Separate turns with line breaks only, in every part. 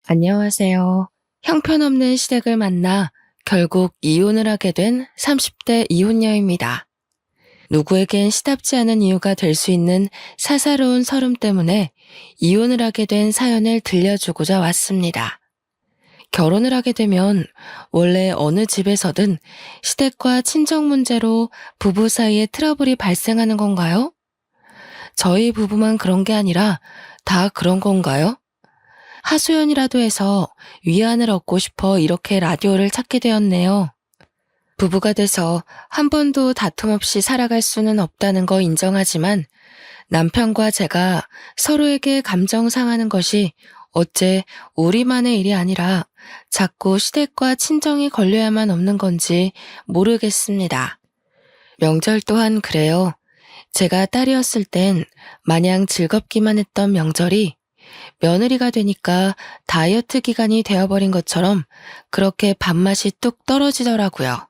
안녕하세요. 형편없는 시댁을 만나 결국 이혼을 하게 된 30대 이혼녀입니다. 누구에겐 시답지 않은 이유가 될 수 있는 사사로운 서름 때문에 이혼을 하게 된 사연을 들려주고자 왔습니다. 결혼을 하게 되면 원래 어느 집에서든 시댁과 친정 문제로 부부 사이에 트러블이 발생하는 건가요? 저희 부부만 그런 게 아니라 다 그런 건가요? 하소연이라도 해서 위안을 얻고 싶어 이렇게 라디오를 찾게 되었네요. 부부가 돼서 한 번도 다툼 없이 살아갈 수는 없다는 거 인정하지만 남편과 제가 서로에게 감정 상하는 것이 어째 우리만의 일이 아니라 자꾸 시댁과 친정이 걸려야만 없는 건지 모르겠습니다. 명절 또한 그래요. 제가 딸이었을 땐 마냥 즐겁기만 했던 명절이 며느리가 되니까 다이어트 기간이 되어버린 것처럼 그렇게 밥맛이 뚝 떨어지더라고요.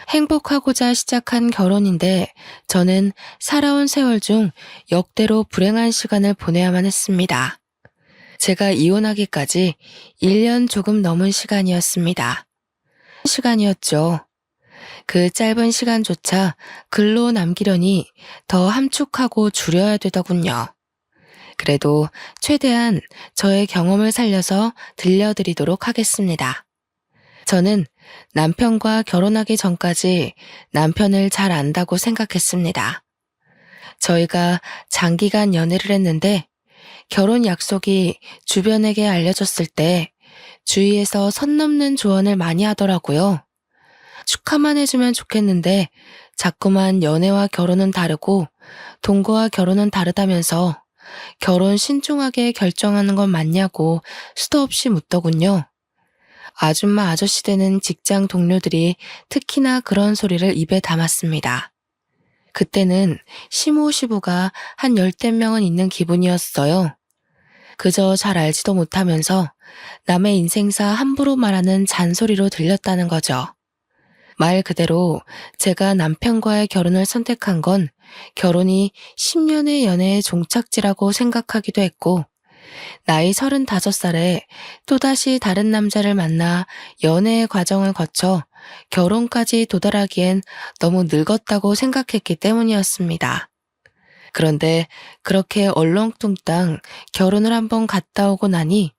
행복하고자 시작한 결혼인데 저는 살아온 세월 중 역대로 불행한 시간을 보내야만 했습니다. 제가 이혼하기까지 1년 조금 넘은 시간이었습니다. 시간이었죠. 그 짧은 시간조차 글로 남기려니 더 함축하고 줄여야 되더군요. 그래도 최대한 저의 경험을 살려서 들려드리도록 하겠습니다. 저는 남편과 결혼하기 전까지 남편을 잘 안다고 생각했습니다. 저희가 장기간 연애를 했는데 결혼 약속이 주변에게 알려졌을 때 주위에서 선 넘는 조언을 많이 하더라고요. 축하만 해주면 좋겠는데 자꾸만 연애와 결혼은 다르고 동거와 결혼은 다르다면서 결혼 신중하게 결정하는 건 맞냐고 수도 없이 묻더군요. 아줌마 아저씨 되는 직장 동료들이 특히나 그런 소리를 입에 담았습니다. 그때는 시모시부가 한 10대 명은 있는 기분이었어요. 그저 잘 알지도 못하면서 남의 인생사 함부로 말하는 잔소리로 들렸다는 거죠. 말 그대로 제가 남편과의 결혼을 선택한 건 결혼이 10년의 연애의 종착지라고 생각하기도 했고, 나이 35살에 또다시 다른 남자를 만나 연애의 과정을 거쳐 결혼까지 도달하기엔 너무 늙었다고 생각했기 때문이었습니다. 그런데 그렇게 얼렁뚱땅 결혼을 한번 갔다 오고 나니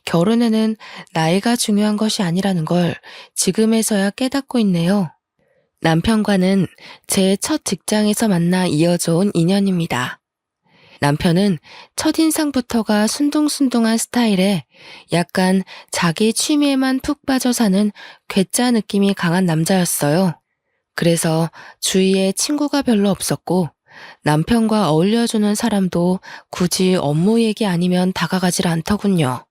결혼에는 나이가 중요한 것이 아니라는 걸 지금에서야 깨닫고 있네요. 남편과는 제 첫 직장에서 만나 이어져 온 인연입니다. 남편은 첫인상부터가 순둥순둥한 스타일에 약간 자기 취미에만 푹 빠져 사는 괴짜 느낌이 강한 남자였어요. 그래서 주위에 친구가 별로 없었고 남편과 어울려주는 사람도 굳이 업무 얘기 아니면 다가가질 않더군요.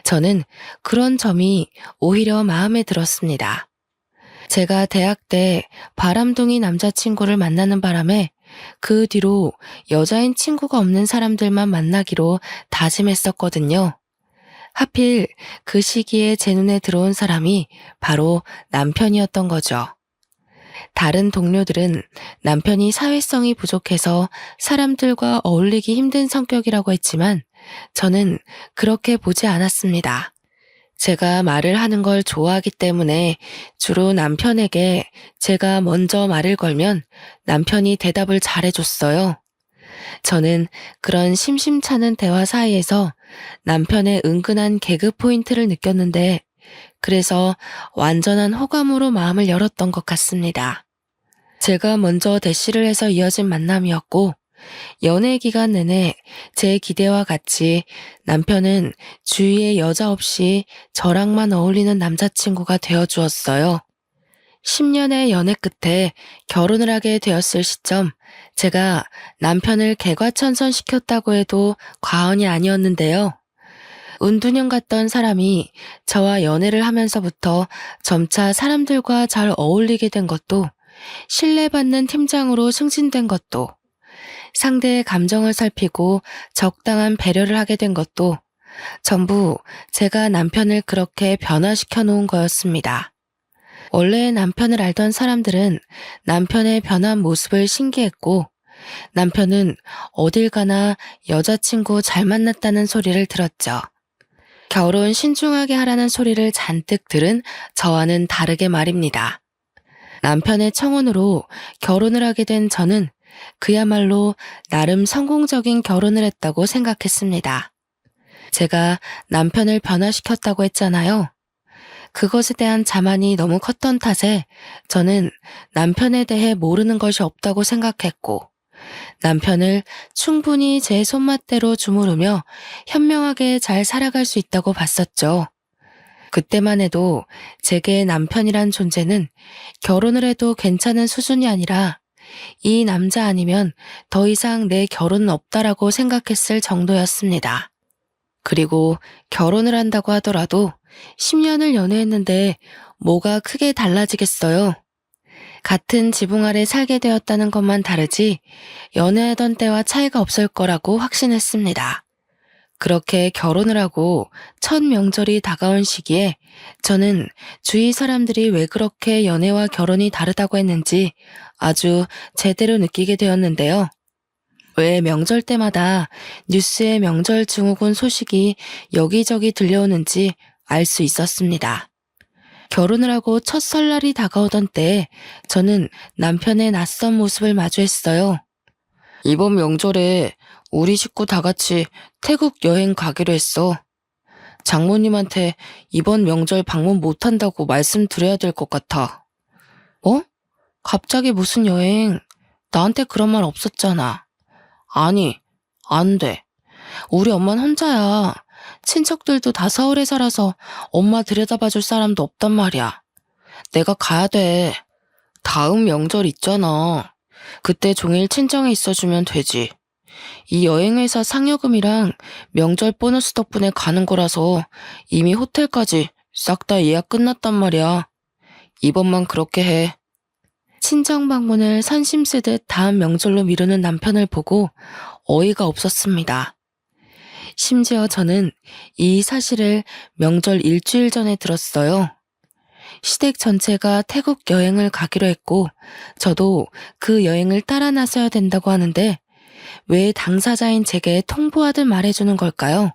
저는 그런 점이 오히려 마음에 들었습니다. 제가 대학 때 바람둥이 남자친구를 만나는 바람에 그 뒤로 여자인 친구가 없는 사람들만 만나기로 다짐했었거든요. 하필 그 시기에 제 눈에 들어온 사람이 바로 남편이었던 거죠. 다른 동료들은 남편이 사회성이 부족해서 사람들과 어울리기 힘든 성격이라고 했지만 저는 그렇게 보지 않았습니다. 제가 말을 하는 걸 좋아하기 때문에 주로 남편에게 제가 먼저 말을 걸면 남편이 대답을 잘해줬어요. 저는 그런 심심찮은 대화 사이에서 남편의 은근한 개그 포인트를 느꼈는데 그래서 완전한 호감으로 마음을 열었던 것 같습니다. 제가 먼저 대시를 해서 이어진 만남이었고 연애 기간 내내 제 기대와 같이 남편은 주위에 여자 없이 저랑만 어울리는 남자친구가 되어주었어요. 10년의 연애 끝에 결혼을 하게 되었을 시점, 제가 남편을 개과천선시켰다고 해도 과언이 아니었는데요. 운두년 같던 사람이 저와 연애를 하면서부터 점차 사람들과 잘 어울리게 된 것도, 신뢰받는 팀장으로 승진된 것도, 상대의 감정을 살피고 적당한 배려를 하게 된 것도 전부 제가 남편을 그렇게 변화시켜 놓은 거였습니다. 원래 남편을 알던 사람들은 남편의 변한 모습을 신기했고 남편은 어딜 가나 여자친구 잘 만났다는 소리를 들었죠. 결혼 신중하게 하라는 소리를 잔뜩 들은 저와는 다르게 말입니다. 남편의 청혼으로 결혼을 하게 된 저는 그야말로 나름 성공적인 결혼을 했다고 생각했습니다. 제가 남편을 변화시켰다고 했잖아요. 그것에 대한 자만이 너무 컸던 탓에 저는 남편에 대해 모르는 것이 없다고 생각했고, 남편을 충분히 제 손맛대로 주무르며 현명하게 잘 살아갈 수 있다고 봤었죠. 그때만 해도 제게 남편이란 존재는 결혼을 해도 괜찮은 수준이 아니라 이 남자 아니면 더 이상 내 결혼은 없다라고 생각했을 정도였습니다. 그리고 결혼을 한다고 하더라도 10년을 연애했는데 뭐가 크게 달라지겠어요. 같은 지붕 아래 살게 되었다는 것만 다르지 연애하던 때와 차이가 없을 거라고 확신했습니다. 그렇게 결혼을 하고 첫 명절이 다가온 시기에 저는 주위 사람들이 왜 그렇게 연애와 결혼이 다르다고 했는지 아주 제대로 느끼게 되었는데요. 왜 명절 때마다 뉴스에 명절 증후군 소식이 여기저기 들려오는지 알 수 있었습니다. 결혼을 하고 첫 설날이 다가오던 때 저는 남편의 낯선 모습을 마주했어요. 이번 명절에 우리 식구 다 같이 태국 여행 가기로 했어. 장모님한테 이번 명절 방문 못한다고 말씀드려야 될 것 같아. 어? 갑자기 무슨 여행? 나한테 그런 말 없었잖아. 아니, 안 돼. 우리 엄마는 혼자야. 친척들도 다 서울에 살아서 엄마 들여다봐줄 사람도 없단 말이야. 내가 가야 돼. 다음 명절 있잖아. 그때 종일 친정에 있어주면 되지. 이 여행회사 상여금이랑 명절 보너스 덕분에 가는 거라서 이미 호텔까지 싹 다 예약 끝났단 말이야. 이번만 그렇게 해. 친정 방문을 선심 쓰듯 다음 명절로 미루는 남편을 보고 어이가 없었습니다. 심지어 저는 이 사실을 명절 일주일 전에 들었어요. 시댁 전체가 태국 여행을 가기로 했고 저도 그 여행을 따라 나서야 된다고 하는데 왜 당사자인 제게 통보하듯 말해주는 걸까요?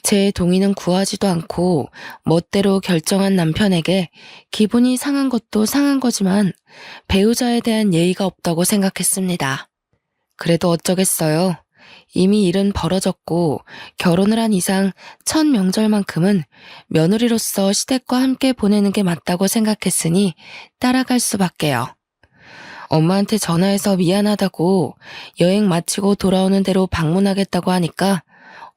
제 동의는 구하지도 않고 멋대로 결정한 남편에게 기분이 상한 것도 상한 거지만 배우자에 대한 예의가 없다고 생각했습니다. 그래도 어쩌겠어요. 이미 일은 벌어졌고 결혼을 한 이상 첫 명절만큼은 며느리로서 시댁과 함께 보내는 게 맞다고 생각했으니 따라갈 수밖에요. 엄마한테 전화해서 미안하다고 여행 마치고 돌아오는 대로 방문하겠다고 하니까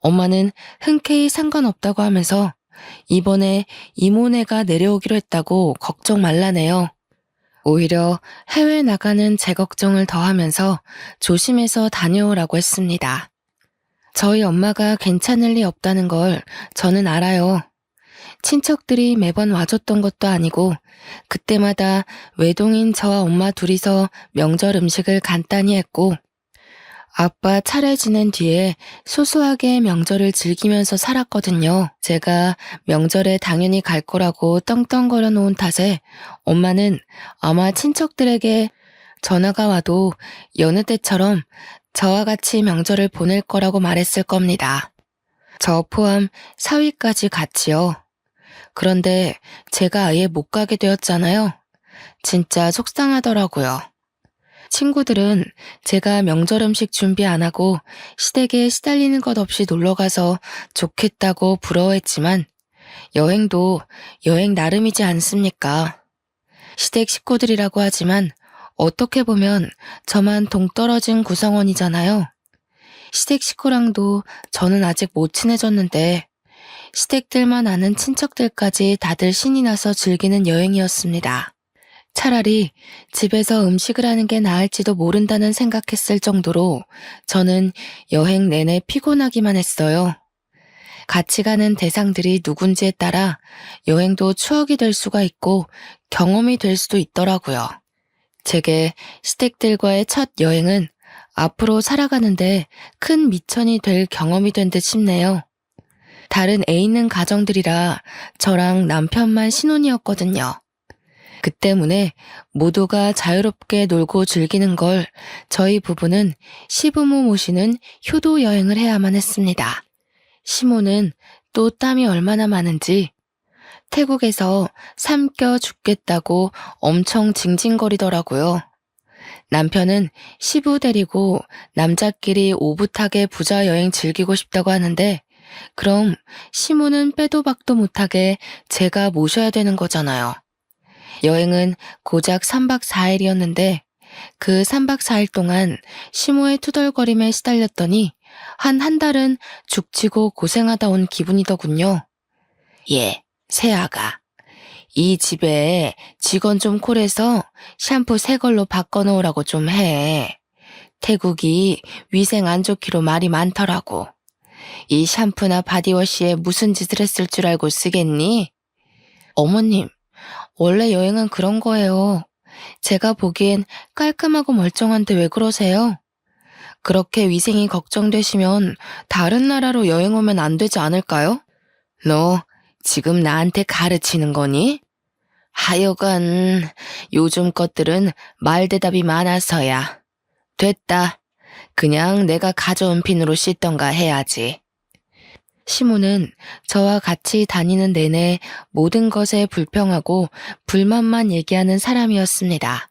엄마는 흔쾌히 상관없다고 하면서 이번에 이모네가 내려오기로 했다고 걱정 말라네요. 오히려 해외 나가는 제 걱정을 더하면서 조심해서 다녀오라고 했습니다. 저희 엄마가 괜찮을 리 없다는 걸 저는 알아요. 친척들이 매번 와줬던 것도 아니고 그때마다 외동인 저와 엄마 둘이서 명절 음식을 간단히 했고 아빠 차례 지낸 뒤에 소소하게 명절을 즐기면서 살았거든요. 제가 명절에 당연히 갈 거라고 떵떵거려 놓은 탓에 엄마는 아마 친척들에게 전화가 와도 여느 때처럼 저와 같이 명절을 보낼 거라고 말했을 겁니다. 저 포함 사위까지 같이요. 그런데 제가 아예 못 가게 되었잖아요. 진짜 속상하더라고요. 친구들은 제가 명절 음식 준비 안 하고 시댁에 시달리는 것 없이 놀러가서 좋겠다고 부러워했지만 여행도 여행 나름이지 않습니까? 시댁 식구들이라고 하지만 어떻게 보면 저만 동떨어진 구성원이잖아요. 시댁 식구랑도 저는 아직 못 친해졌는데 시댁들만 아는 친척들까지 다들 신이 나서 즐기는 여행이었습니다. 차라리 집에서 음식을 하는 게 나을지도 모른다는 생각했을 정도로 저는 여행 내내 피곤하기만 했어요. 같이 가는 대상들이 누군지에 따라 여행도 추억이 될 수가 있고 경험이 될 수도 있더라고요. 제게 시댁들과의 첫 여행은 앞으로 살아가는데 큰 미천이 될 경험이 된 듯 싶네요. 다른 애 있는 가정들이라 저랑 남편만 신혼이었거든요. 그 때문에 모두가 자유롭게 놀고 즐기는 걸 저희 부부는 시부모 모시는 효도 여행을 해야만 했습니다. 시모는 또 땀이 얼마나 많은지 태국에서 삼켜 죽겠다고 엄청 징징거리더라고요. 남편은 시부 데리고 남자끼리 오붓하게 부자 여행 즐기고 싶다고 하는데 그럼 시무는 빼도 박도 못하게 제가 모셔야 되는 거잖아요. 여행은 고작 3박 4일이었는데 그 3박 4일 동안 시무의 투덜거림에 시달렸더니 한 달은 죽치고 고생하다 온 기분이더군요. 예, 새아가. 이 집에 직원 좀 콜해서 샴푸 새 걸로 바꿔놓으라고 좀 해. 태국이 위생 안 좋기로 말이 많더라고. 이 샴푸나 바디워시에 무슨 짓을 했을 줄 알고 쓰겠니? 어머님, 원래 여행은 그런 거예요. 제가 보기엔 깔끔하고 멀쩡한데 왜 그러세요? 그렇게 위생이 걱정되시면 다른 나라로 여행 오면 안 되지 않을까요? 너 지금 나한테 가르치는 거니? 하여간 요즘 것들은 말대답이 많아서야. 됐다. 그냥 내가 가져온 핀으로 씻던가 해야지. 시모는 저와 같이 다니는 내내 모든 것에 불평하고 불만만 얘기하는 사람이었습니다.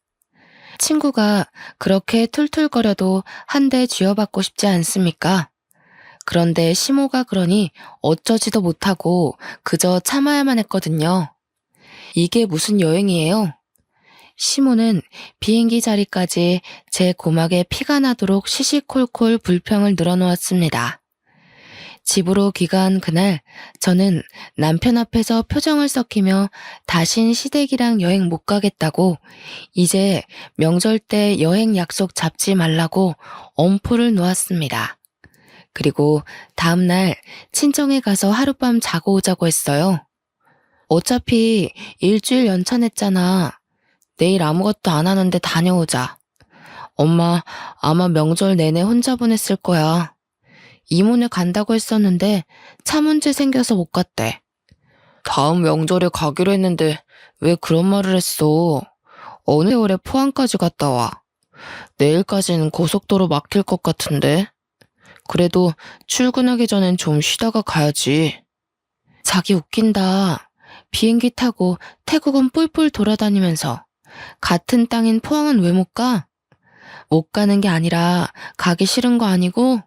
친구가 그렇게 툴툴거려도 한 대 쥐어받고 싶지 않습니까? 그런데 시모가 그러니 어쩌지도 못하고 그저 참아야만 했거든요. 이게 무슨 여행이에요? 시모는 비행기 자리까지 제 고막에 피가 나도록 시시콜콜 불평을 늘어놓았습니다. 집으로 귀가한 그날 저는 남편 앞에서 표정을 썩히며 다신 시댁이랑 여행 못 가겠다고 이제 명절 때 여행 약속 잡지 말라고 엄포를 놓았습니다. 그리고 다음날 친정에 가서 하룻밤 자고 오자고 했어요. 어차피 일주일 연차냈잖아. 내일 아무것도 안 하는데 다녀오자. 엄마 아마 명절 내내 혼자 보냈을 거야. 이모네 간다고 했었는데 차 문제 생겨서 못 갔대. 다음 명절에 가기로 했는데 왜 그런 말을 했어? 어느 세월에 포항까지 갔다 와. 내일까지는 고속도로 막힐 것 같은데. 그래도 출근하기 전엔 좀 쉬다가 가야지. 자기 웃긴다. 비행기 타고 태국은 뿔뿔 돌아다니면서 같은 땅인 포항은 왜 못 가? 못 가는 게 아니라 가기 싫은 거 아니고?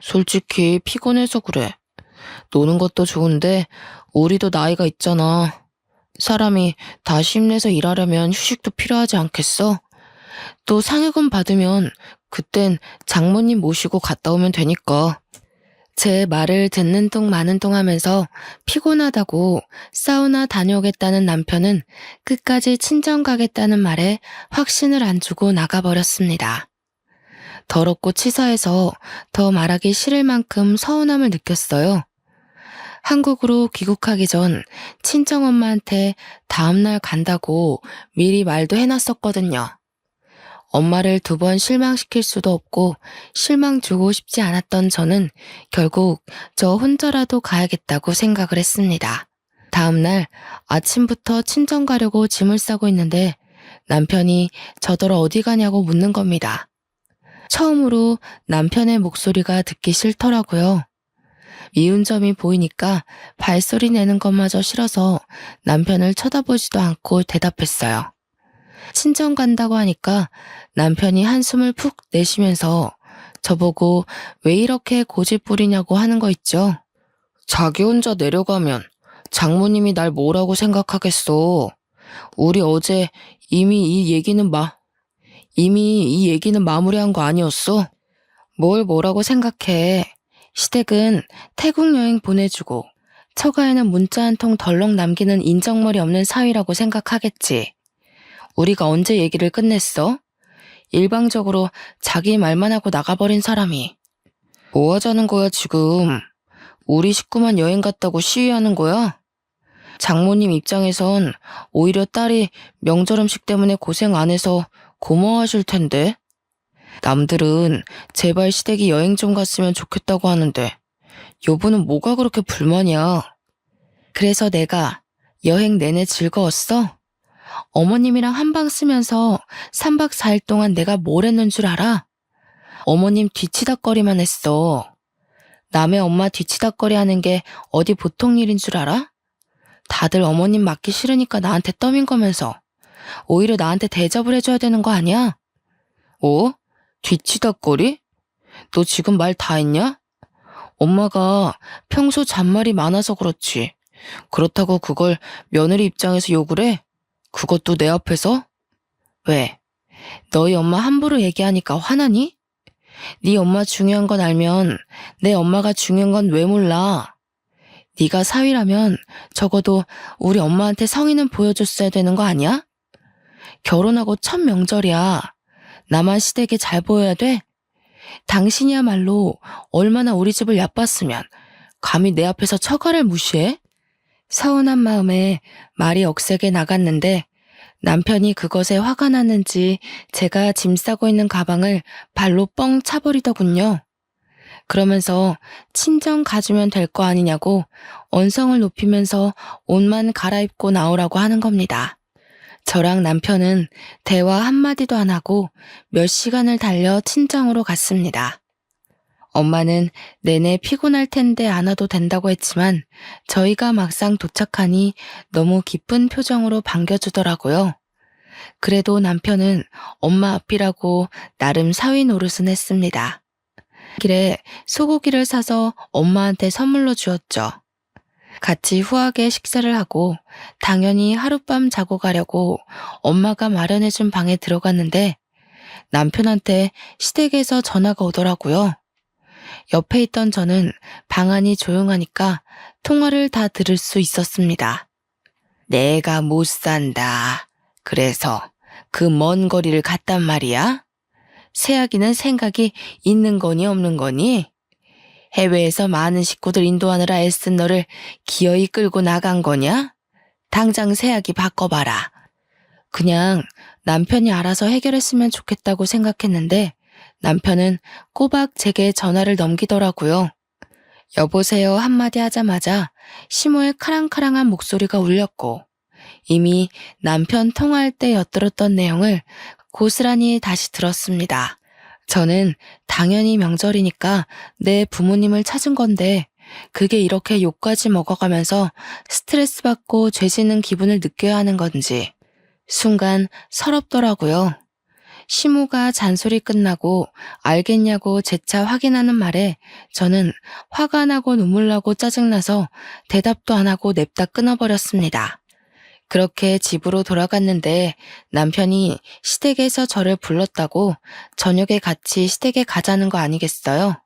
솔직히 피곤해서 그래. 노는 것도 좋은데 우리도 나이가 있잖아. 사람이 다시 힘내서 일하려면 휴식도 필요하지 않겠어? 또 상여금 받으면 그땐 장모님 모시고 갔다 오면 되니까. 제 말을 듣는 둥 마는 둥 하면서 피곤하다고 사우나 다녀오겠다는 남편은 끝까지 친정 가겠다는 말에 확신을 안 주고 나가버렸습니다. 더럽고 치사해서 더 말하기 싫을 만큼 서운함을 느꼈어요. 한국으로 귀국하기 전 친정엄마한테 다음날 간다고 미리 말도 해놨었거든요. 엄마를 2번 실망시킬 수도 없고 실망 주고 싶지 않았던 저는 결국 저 혼자라도 가야겠다고 생각을 했습니다. 다음날 아침부터 친정 가려고 짐을 싸고 있는데 남편이 저더러 어디 가냐고 묻는 겁니다. 처음으로 남편의 목소리가 듣기 싫더라고요. 미운 점이 보이니까 발소리 내는 것마저 싫어서 남편을 쳐다보지도 않고 대답했어요. 친정 간다고 하니까 남편이 한숨을 푹 내쉬면서 저보고 왜 이렇게 고집 부리냐고 하는 거 있죠. 자기 혼자 내려가면 장모님이 날 뭐라고 생각하겠어. 우리 어제 이미 이 얘기는 마무리한 거 아니었어? 뭘 뭐라고 생각해. 시댁은 태국 여행 보내주고 처가에는 문자 한 통 덜렁 남기는 인정머리 없는 사위라고 생각하겠지. 우리가 언제 얘기를 끝냈어? 일방적으로 자기 말만 하고 나가버린 사람이. 뭐 하자는 거야 지금? 우리 식구만 여행 갔다고 시위하는 거야? 장모님 입장에선 오히려 딸이 명절 음식 때문에 고생 안 해서 고마워하실 텐데. 남들은 제발 시댁이 여행 좀 갔으면 좋겠다고 하는데 여보는 뭐가 그렇게 불만이야? 그래서 내가 여행 내내 즐거웠어? 어머님이랑 한방 쓰면서 3박 4일 동안 내가 뭘 했는 줄 알아? 어머님 뒤치다꺼리만 했어. 남의 엄마 뒤치다꺼리 하는 게 어디 보통 일인 줄 알아? 다들 어머님 맞기 싫으니까 나한테 떠민 거면서 오히려 나한테 대접을 해줘야 되는 거 아니야? 어? 뒤치다꺼리? 너 지금 말 다 했냐? 엄마가 평소 잔말이 많아서 그렇지. 그렇다고 그걸 며느리 입장에서 욕을 해? 그것도 내 앞에서? 왜? 너희 엄마 함부로 얘기하니까 화나니? 네 엄마 중요한 건 알면 내 엄마가 중요한 건 왜 몰라? 네가 사위라면 적어도 우리 엄마한테 성의는 보여줬어야 되는 거 아니야? 결혼하고 첫 명절이야. 나만 시댁에 잘 보여야 돼? 당신이야말로 얼마나 우리 집을 얕봤으면 감히 내 앞에서 처가를 무시해? 서운한 마음에 말이 억세게 나갔는데 남편이 그것에 화가 났는지 제가 짐 싸고 있는 가방을 발로 뻥 차버리더군요. 그러면서 친정 가주면 될 거 아니냐고 언성을 높이면서 옷만 갈아입고 나오라고 하는 겁니다. 저랑 남편은 대화 한마디도 안 하고 몇 시간을 달려 친정으로 갔습니다. 엄마는 내내 피곤할 텐데 안 와도 된다고 했지만 저희가 막상 도착하니 너무 기쁜 표정으로 반겨주더라고요. 그래도 남편은 엄마 앞이라고 나름 사위 노릇은 했습니다. 길에 소고기를 사서 엄마한테 선물로 주었죠. 같이 후하게 식사를 하고 당연히 하룻밤 자고 가려고 엄마가 마련해준 방에 들어갔는데 남편한테 시댁에서 전화가 오더라고요. 옆에 있던 저는 방 안이 조용하니까 통화를 다 들을 수 있었습니다. 내가 못 산다. 그래서 그 먼 거리를 갔단 말이야? 새아기는 생각이 있는 거니 없는 거니? 해외에서 많은 식구들 인도하느라 애쓴 너를 기어이 끌고 나간 거냐? 당장 새아기 바꿔봐라. 그냥 남편이 알아서 해결했으면 좋겠다고 생각했는데 남편은 꼬박 제게 전화를 넘기더라고요. 여보세요 한마디 하자마자 시모의 카랑카랑한 목소리가 울렸고 이미 남편 통화할 때 엿들었던 내용을 고스란히 다시 들었습니다. 저는 당연히 명절이니까 내 부모님을 찾은 건데 그게 이렇게 욕까지 먹어가면서 스트레스 받고 죄지는 기분을 느껴야 하는 건지 순간 서럽더라고요. 시모가 잔소리 끝나고 알겠냐고 재차 확인하는 말에 저는 화가 나고 눈물 나고 짜증나서 대답도 안 하고 냅다 끊어버렸습니다. 그렇게 집으로 돌아갔는데 남편이 시댁에서 저를 불렀다고 저녁에 같이 시댁에 가자는 거 아니겠어요?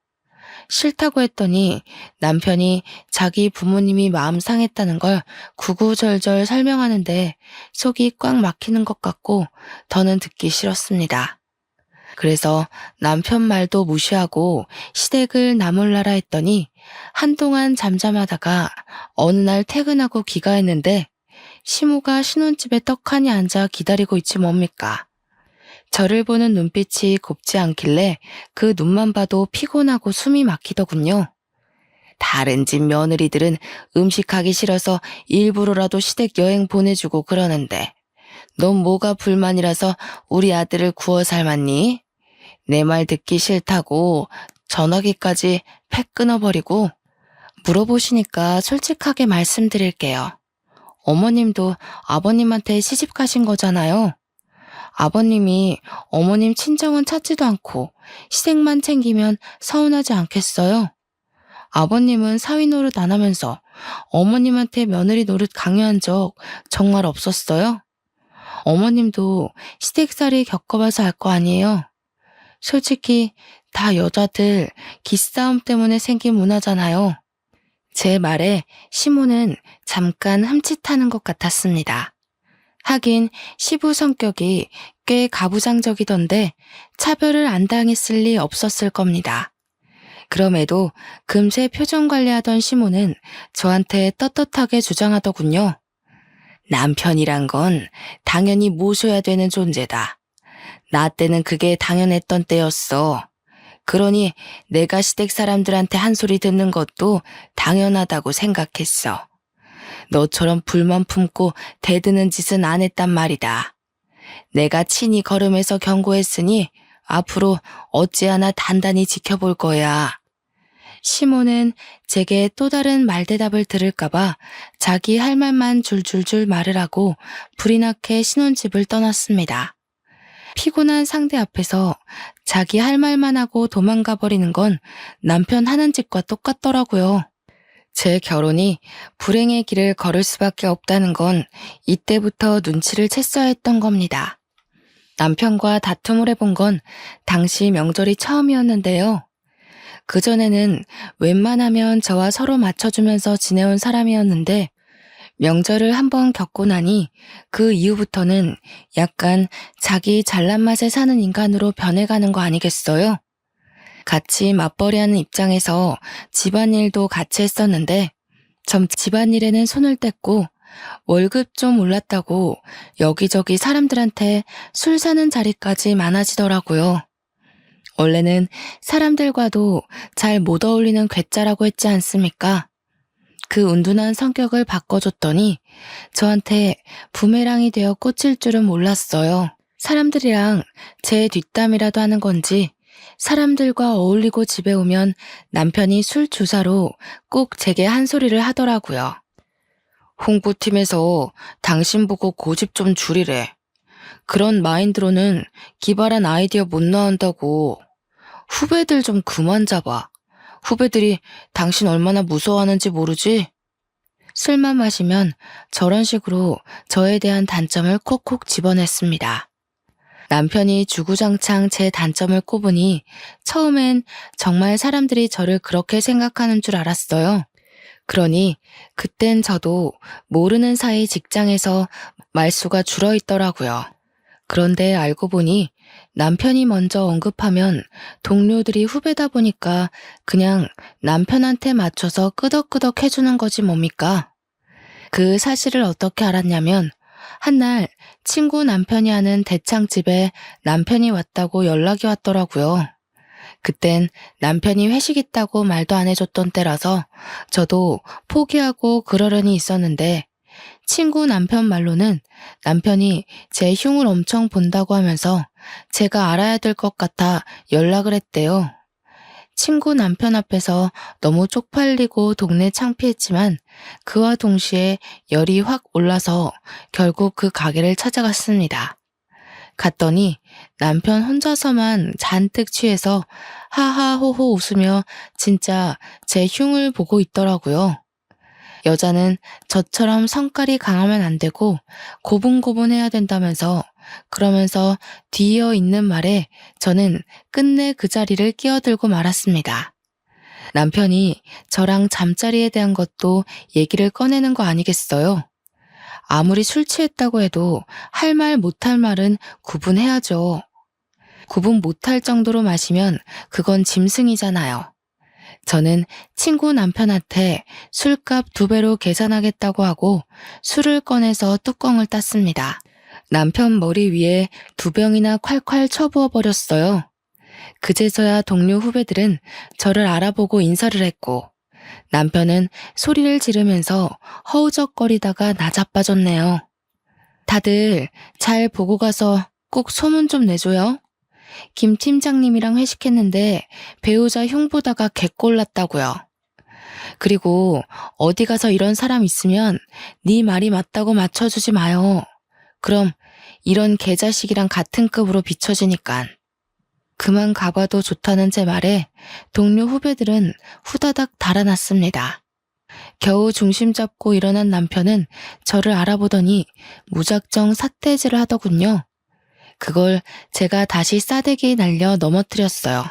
싫다고 했더니 남편이 자기 부모님이 마음 상했다는 걸 구구절절 설명하는데 속이 꽉 막히는 것 같고 더는 듣기 싫었습니다. 그래서 남편 말도 무시하고 시댁을 나몰라라 했더니 한동안 잠잠하다가 어느 날 퇴근하고 귀가했는데 시모가 신혼집에 떡하니 앉아 기다리고 있지 뭡니까. 저를 보는 눈빛이 곱지 않길래 그 눈만 봐도 피곤하고 숨이 막히더군요. 다른 집 며느리들은 음식하기 싫어서 일부러라도 시댁 여행 보내주고 그러는데 넌 뭐가 불만이라서 우리 아들을 구워 삶았니? 내 말 듣기 싫다고 전화기까지 팩 끊어버리고 물어보시니까 솔직하게 말씀드릴게요. 어머님도 아버님한테 시집 가신 거잖아요. 아버님이 어머님 친정은 찾지도 않고 시댁만 챙기면 서운하지 않겠어요? 아버님은 사위 노릇 안 하면서 어머님한테 며느리 노릇 강요한 적 정말 없었어요? 어머님도 시댁살이 겪어봐서 알 거 아니에요? 솔직히 다 여자들 기싸움 때문에 생긴 문화잖아요. 제 말에 시모는 잠깐 흠칫하는 것 같았습니다. 하긴 시부 성격이 꽤 가부장적이던데 차별을 안 당했을 리 없었을 겁니다. 그럼에도 금세 표정 관리하던 시모는 저한테 떳떳하게 주장하더군요. 남편이란 건 당연히 모셔야 되는 존재다. 나 때는 그게 당연했던 때였어. 그러니 내가 시댁 사람들한테 한 소리 듣는 것도 당연하다고 생각했어. 너처럼 불만 품고 대드는 짓은 안 했단 말이다. 내가 친히 걸음해서 경고했으니 앞으로 어찌하나 단단히 지켜볼 거야. 시모는 제게 또 다른 말대답을 들을까봐 자기 할 말만 줄줄줄 말을 하고 불이 나게 신혼집을 떠났습니다. 피곤한 상대 앞에서 자기 할 말만 하고 도망가 버리는 건 남편 하는 짓과 똑같더라고요. 제 결혼이 불행의 길을 걸을 수밖에 없다는 건 이때부터 눈치를 챘어야 했던 겁니다. 남편과 다툼을 해본 건 당시 명절이 처음이었는데요. 그전에는 웬만하면 저와 서로 맞춰주면서 지내온 사람이었는데 명절을 한번 겪고 나니 그 이후부터는 약간 자기 잘난 맛에 사는 인간으로 변해가는 거 아니겠어요? 같이 맞벌이하는 입장에서 집안일도 같이 했었는데 점 집안일에는 손을 뗐고 월급 좀 올랐다고 여기저기 사람들한테 술 사는 자리까지 많아지더라고요. 원래는 사람들과도 잘 못 어울리는 괴짜라고 했지 않습니까? 그 운둔한 성격을 바꿔줬더니 저한테 부메랑이 되어 꽂힐 줄은 몰랐어요. 사람들이랑 제 뒷담이라도 하는 건지 사람들과 어울리고 집에 오면 남편이 술 주사로 꼭 제게 한 소리를 하더라고요. 홍보팀에서 당신 보고 고집 좀 줄이래. 그런 마인드로는 기발한 아이디어 못 나온다고. 후배들 좀 그만 잡아. 후배들이 당신 얼마나 무서워하는지 모르지? 술만 마시면 저런 식으로 저에 대한 단점을 콕콕 집어냈습니다. 남편이 주구장창 제 단점을 꼽으니 처음엔 정말 사람들이 저를 그렇게 생각하는 줄 알았어요. 그러니 그땐 저도 모르는 사이 직장에서 말수가 줄어있더라고요. 그런데 알고 보니 남편이 먼저 언급하면 동료들이 후배다 보니까 그냥 남편한테 맞춰서 끄덕끄덕 해주는 거지 뭡니까? 그 사실을 어떻게 알았냐면 한날 친구 남편이 하는 대창집에 남편이 왔다고 연락이 왔더라고요. 그땐 남편이 회식 있다고 말도 안 해줬던 때라서 저도 포기하고 그러려니 있었는데 친구 남편 말로는 남편이 제 흉을 엄청 본다고 하면서 제가 알아야 될 것 같아 연락을 했대요. 친구 남편 앞에서 너무 쪽팔리고 동네 창피했지만 그와 동시에 열이 확 올라서 결국 그 가게를 찾아갔습니다. 갔더니 남편 혼자서만 잔뜩 취해서 하하호호 웃으며 진짜 제 흉을 보고 있더라고요. 여자는 저처럼 성깔이 강하면 안 되고 고분고분해야 된다면서 그러면서 뒤이어 있는 말에 저는 끝내 그 자리를 끼어들고 말았습니다. 남편이 저랑 잠자리에 대한 것도 얘기를 꺼내는 거 아니겠어요? 아무리 술 취했다고 해도 할 말 못할 말은 구분해야죠. 구분 못할 정도로 마시면 그건 짐승이잖아요. 저는 친구 남편한테 술값 2배로 계산하겠다고 하고 술을 꺼내서 뚜껑을 땄습니다. 남편 머리 위에 2병이나 콸콸 쳐부어 버렸어요. 그제서야 동료 후배들은 저를 알아보고 인사를 했고 남편은 소리를 지르면서 허우적거리다가 나자빠졌네요. 다들 잘 보고 가서 꼭 소문 좀 내줘요. 김 팀장님이랑 회식했는데 배우자 흉 보다가 개꼴났다고요. 그리고 어디 가서 이런 사람 있으면 네 말이 맞다고 맞춰주지 마요. 그럼 이런 개자식이랑 같은 급으로 비춰지니깐. 그만 가봐도 좋다는 제 말에 동료 후배들은 후다닥 달아났습니다. 겨우 중심 잡고 일어난 남편은 저를 알아보더니 무작정 삿대질을 하더군요. 그걸 제가 다시 싸대기 날려 넘어뜨렸어요.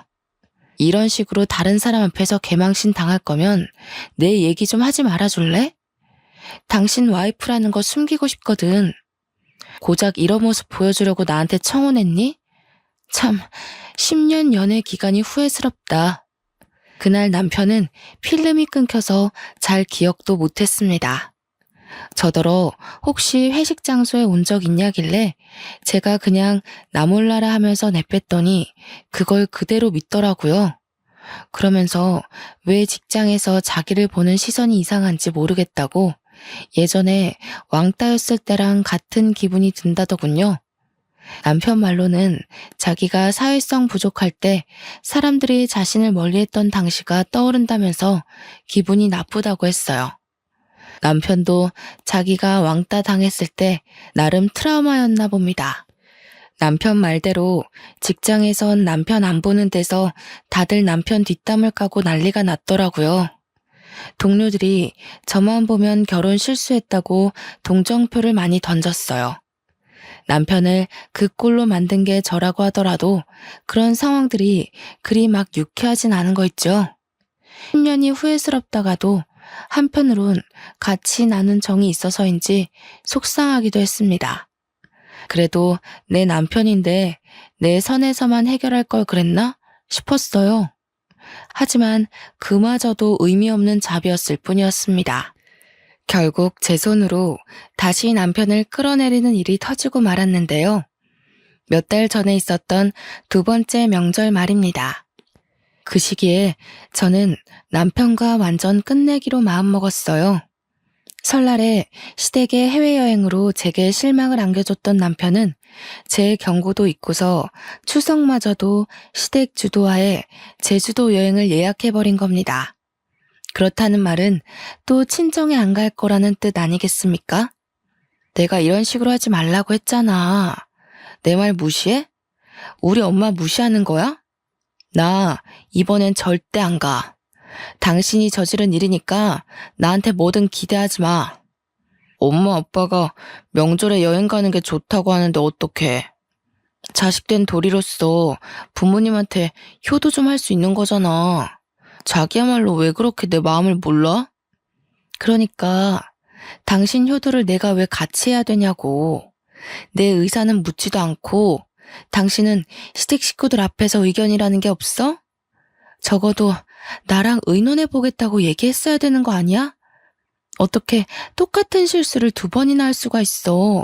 이런 식으로 다른 사람 앞에서 개망신 당할 거면 내 얘기 좀 하지 말아줄래? 당신 와이프라는 거 숨기고 싶거든. 고작 이런 모습 보여주려고 나한테 청혼했니? 참, 10년 연애 기간이 후회스럽다. 그날 남편은 필름이 끊겨서 잘 기억도 못했습니다. 저더러 혹시 회식 장소에 온 적 있냐길래 제가 그냥 나 몰라라 하면서 내뺐더니 그걸 그대로 믿더라고요. 그러면서 왜 직장에서 자기를 보는 시선이 이상한지 모르겠다고 예전에 왕따였을 때랑 같은 기분이 든다더군요. 남편 말로는 자기가 사회성 부족할 때 사람들이 자신을 멀리했던 당시가 떠오른다면서 기분이 나쁘다고 했어요. 남편도 자기가 왕따 당했을 때 나름 트라우마였나 봅니다. 남편 말대로 직장에선 남편 안 보는 데서 다들 남편 뒷담을 까고 난리가 났더라고요. 동료들이 저만 보면 결혼 실수했다고 동정표를 많이 던졌어요. 남편을 그 꼴로 만든 게 저라고 하더라도 그런 상황들이 그리 막 유쾌하진 않은 거 있죠. 10년이 후회스럽다가도 한편으론 같이 나눈 정이 있어서인지 속상하기도 했습니다. 그래도 내 남편인데 내 선에서만 해결할 걸 그랬나 싶었어요. 하지만 그마저도 의미 없는 잡이었을 뿐이었습니다. 결국 제 손으로 다시 남편을 끌어내리는 일이 터지고 말았는데요. 몇 달 전에 있었던 두 번째 명절 말입니다. 그 시기에 저는 남편과 완전 끝내기로 마음먹었어요. 설날에 시댁의 해외여행으로 제게 실망을 안겨줬던 남편은 제 경고도 잊고서 추석마저도 시댁 주도하에 제주도 여행을 예약해버린 겁니다. 그렇다는 말은 또 친정에 안 갈 거라는 뜻 아니겠습니까? 내가 이런 식으로 하지 말라고 했잖아. 내 말 무시해? 우리 엄마 무시하는 거야? 나 이번엔 절대 안 가. 당신이 저지른 일이니까 나한테 뭐든 기대하지 마. 엄마 아빠가 명절에 여행 가는 게 좋다고 하는데 어떡해. 자식된 도리로서 부모님한테 효도 좀 할 수 있는 거잖아. 자기야말로 왜 그렇게 내 마음을 몰라? 그러니까 당신 효도를 내가 왜 같이 해야 되냐고. 내 의사는 묻지도 않고 당신은 시댁 식구들 앞에서 의견이라는 게 없어? 적어도 나랑 의논해보겠다고 얘기했어야 되는 거 아니야? 어떻게 똑같은 실수를 두 번이나 할 수가 있어.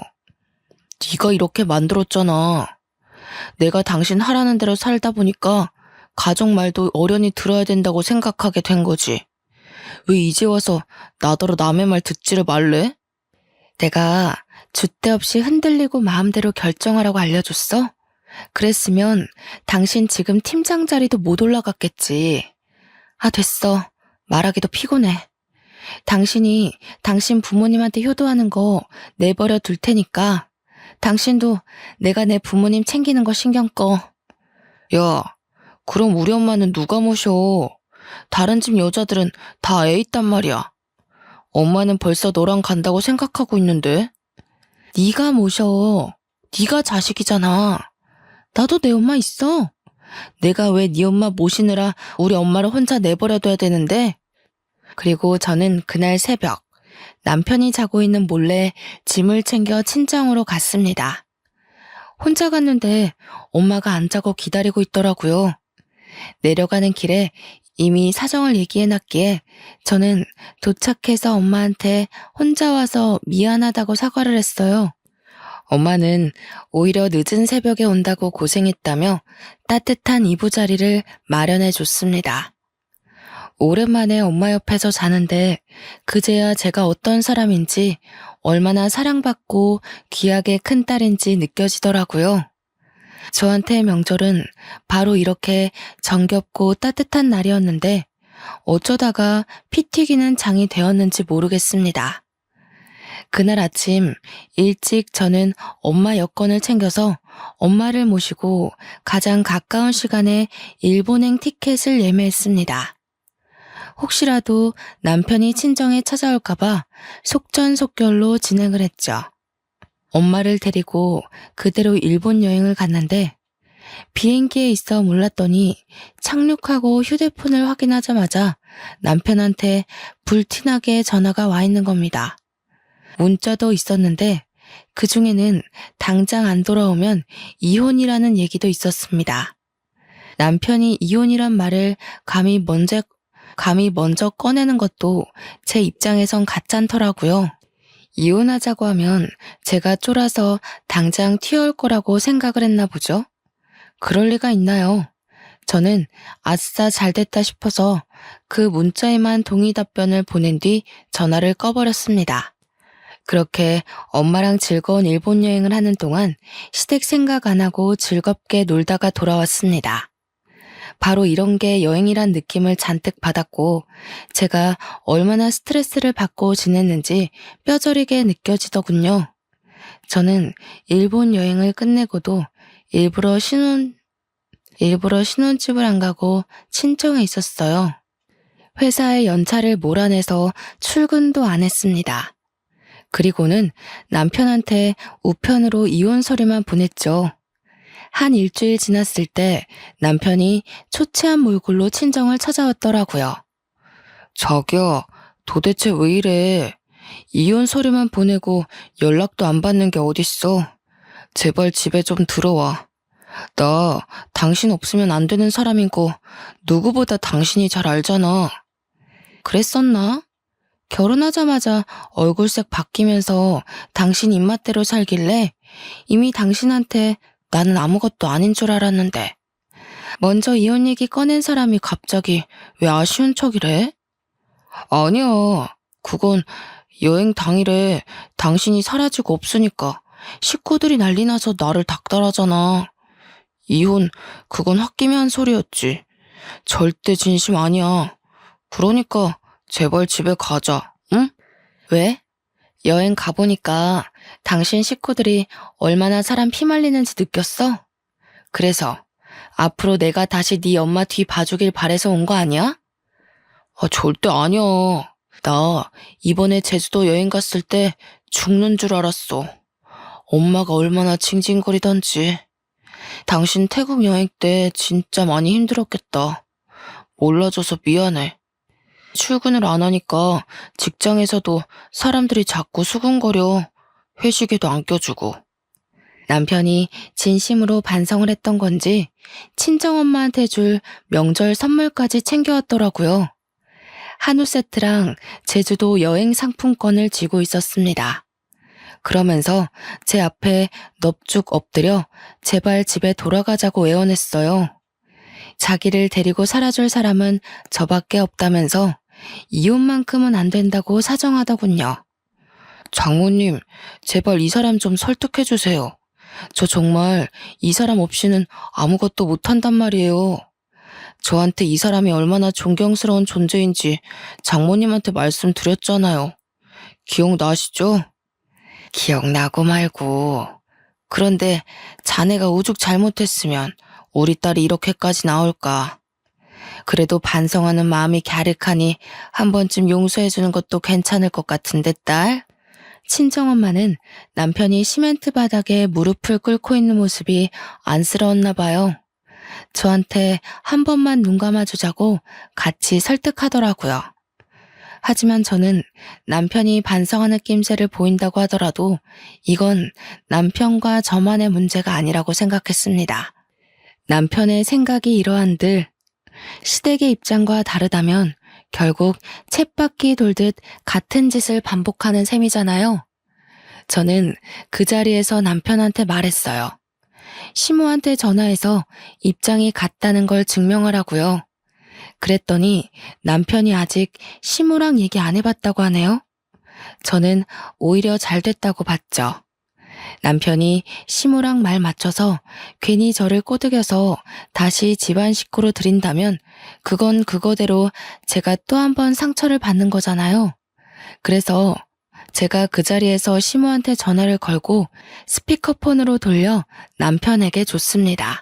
네가 이렇게 만들었잖아. 내가 당신 하라는 대로 살다 보니까 가족 말도 어련히 들어야 된다고 생각하게 된 거지. 왜 이제 와서 나더러 남의 말 듣지를 말래? 내가 줏대 없이 흔들리고 마음대로 결정하라고 알려줬어? 그랬으면 당신 지금 팀장 자리도 못 올라갔겠지. 아, 됐어. 말하기도 피곤해. 당신이 당신 부모님한테 효도하는 거 내버려 둘 테니까 당신도 내가 내 부모님 챙기는 거 신경 꺼. 야, 그럼 우리 엄마는 누가 모셔? 다른 집 여자들은 다 애 있단 말이야. 엄마는 벌써 너랑 간다고 생각하고 있는데. 네가 모셔. 네가 자식이잖아. 나도 내 엄마 있어. 내가 왜 네 엄마 모시느라 우리 엄마를 혼자 내버려둬야 되는데? 그리고 저는 그날 새벽 남편이 자고 있는 몰래 짐을 챙겨 친정으로 갔습니다. 혼자 갔는데 엄마가 안 자고 기다리고 있더라고요. 내려가는 길에 이미 사정을 얘기해놨기에 저는 도착해서 엄마한테 혼자 와서 미안하다고 사과를 했어요. 엄마는 오히려 늦은 새벽에 온다고 고생했다며 따뜻한 이부자리를 마련해 줬습니다. 오랜만에 엄마 옆에서 자는데 그제야 제가 어떤 사람인지 얼마나 사랑받고 귀하게 큰 딸인지 느껴지더라고요. 저한테 명절은 바로 이렇게 정겹고 따뜻한 날이었는데 어쩌다가 피 튀기는 장이 되었는지 모르겠습니다. 그날 아침 일찍 저는 엄마 여권을 챙겨서 엄마를 모시고 가장 가까운 시간에 일본행 티켓을 예매했습니다. 혹시라도 남편이 친정에 찾아올까봐 속전속결로 진행을 했죠. 엄마를 데리고 그대로 일본 여행을 갔는데 비행기에 있어 몰랐더니 착륙하고 휴대폰을 확인하자마자 남편한테 불티나게 전화가 와 있는 겁니다. 문자도 있었는데 그중에는 당장 안 돌아오면 이혼이라는 얘기도 있었습니다. 남편이 이혼이란 말을 감히 먼저 꺼내는 것도 제 입장에선 가짠더라고요. 이혼하자고 하면 제가 쫄아서 당장 튀어올 거라고 생각을 했나 보죠. 그럴 리가 있나요? 저는 아싸 잘됐다 싶어서 그 문자에만 동의 답변을 보낸 뒤 전화를 꺼버렸습니다. 그렇게 엄마랑 즐거운 일본 여행을 하는 동안 시댁 생각 안 하고 즐겁게 놀다가 돌아왔습니다. 바로 이런 게 여행이란 느낌을 잔뜩 받았고 제가 얼마나 스트레스를 받고 지냈는지 뼈저리게 느껴지더군요. 저는 일본 여행을 끝내고도 일부러 신혼집을 안 가고 친정에 있었어요. 회사에 연차를 몰아내서 출근도 안 했습니다. 그리고는 남편한테 우편으로 이혼 서류만 보냈죠. 한 일주일 지났을 때 남편이 초췌한 몰골로 친정을 찾아왔더라고요. 자기야, 도대체 왜 이래? 이혼 서류만 보내고 연락도 안 받는 게 어딨어? 제발 집에 좀 들어와. 나 당신 없으면 안 되는 사람인 거 누구보다 당신이 잘 알잖아. 그랬었나? 결혼하자마자 얼굴색 바뀌면서 당신 입맛대로 살길래 이미 당신한테 나는 아무것도 아닌 줄 알았는데 먼저 이혼 얘기 꺼낸 사람이 갑자기 왜 아쉬운 척이래? 아니야. 그건 여행 당일에 당신이 사라지고 없으니까 식구들이 난리 나서 나를 닥달하잖아. 이혼, 그건 홧김에 한 소리였지. 절대 진심 아니야. 그러니까 제발 집에 가자, 응? 왜? 여행 가보니까 당신 식구들이 얼마나 사람 피말리는지 느꼈어? 그래서 앞으로 내가 다시 네 엄마 뒤 봐주길 바래서 온 거 아니야? 절대 아니야. 나 이번에 제주도 여행 갔을 때 죽는 줄 알았어. 엄마가 얼마나 징징거리던지. 당신 태국 여행 때 진짜 많이 힘들었겠다. 몰라줘서 미안해. 출근을 안 하니까 직장에서도 사람들이 자꾸 수군거려. 회식에도 안 껴주고. 남편이 진심으로 반성을 했던 건지 친정엄마한테 줄 명절 선물까지 챙겨왔더라고요. 한우 세트랑 제주도 여행 상품권을 쥐고 있었습니다. 그러면서 제 앞에 넙죽 엎드려 제발 집에 돌아가자고 애원했어요. 자기를 데리고 살아줄 사람은 저밖에 없다면서 이혼만큼은 안 된다고 사정하더군요. 장모님, 제발 이 사람 좀 설득해주세요. 저 정말 이 사람 없이는 아무것도 못한단 말이에요. 저한테 이 사람이 얼마나 존경스러운 존재인지 장모님한테 말씀드렸잖아요. 기억나시죠? 기억나고 말고. 그런데 자네가 오죽 잘못했으면 우리 딸이 이렇게까지 나올까. 그래도 반성하는 마음이 갸륵하니 한 번쯤 용서해주는 것도 괜찮을 것 같은데 딸? 친정엄마는 남편이 시멘트 바닥에 무릎을 꿇고 있는 모습이 안쓰러웠나 봐요. 저한테 한 번만 눈 감아주자고 같이 설득하더라고요. 하지만 저는 남편이 반성하는 낌새를 보인다고 하더라도 이건 남편과 저만의 문제가 아니라고 생각했습니다. 남편의 생각이 이러한들 시댁의 입장과 다르다면 결국 쳇바퀴 돌듯 같은 짓을 반복하는 셈이잖아요. 저는 그 자리에서 남편한테 말했어요. 시모한테 전화해서 입장이 같다는 걸 증명하라고요. 그랬더니 남편이 아직 시모랑 얘기 안 해봤다고 하네요. 저는 오히려 잘 됐다고 봤죠. 남편이 시모랑 말 맞춰서 괜히 저를 꼬드겨서 다시 집안 식구로 들인다면 그건 그거대로 제가 또 한 번 상처를 받는 거잖아요. 그래서 제가 그 자리에서 시모한테 전화를 걸고 스피커폰으로 돌려 남편에게 줬습니다.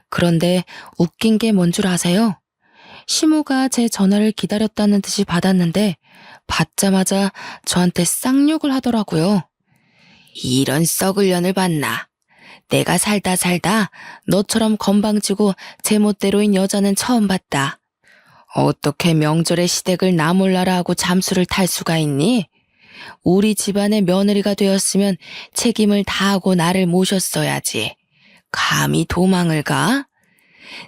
그런데 웃긴 게 뭔 줄 아세요? 시모가 제 전화를 기다렸다는 듯이 받았는데 받자마자 저한테 쌍욕을 하더라고요. 이런 썩을 년을 봤나. 내가 살다 너처럼 건방지고 제멋대로인 여자는 처음 봤다. 어떻게 명절에 시댁을 나 몰라라 하고 잠수를 탈 수가 있니? 우리 집안의 며느리가 되었으면 책임을 다하고 나를 모셨어야지. 감히 도망을 가?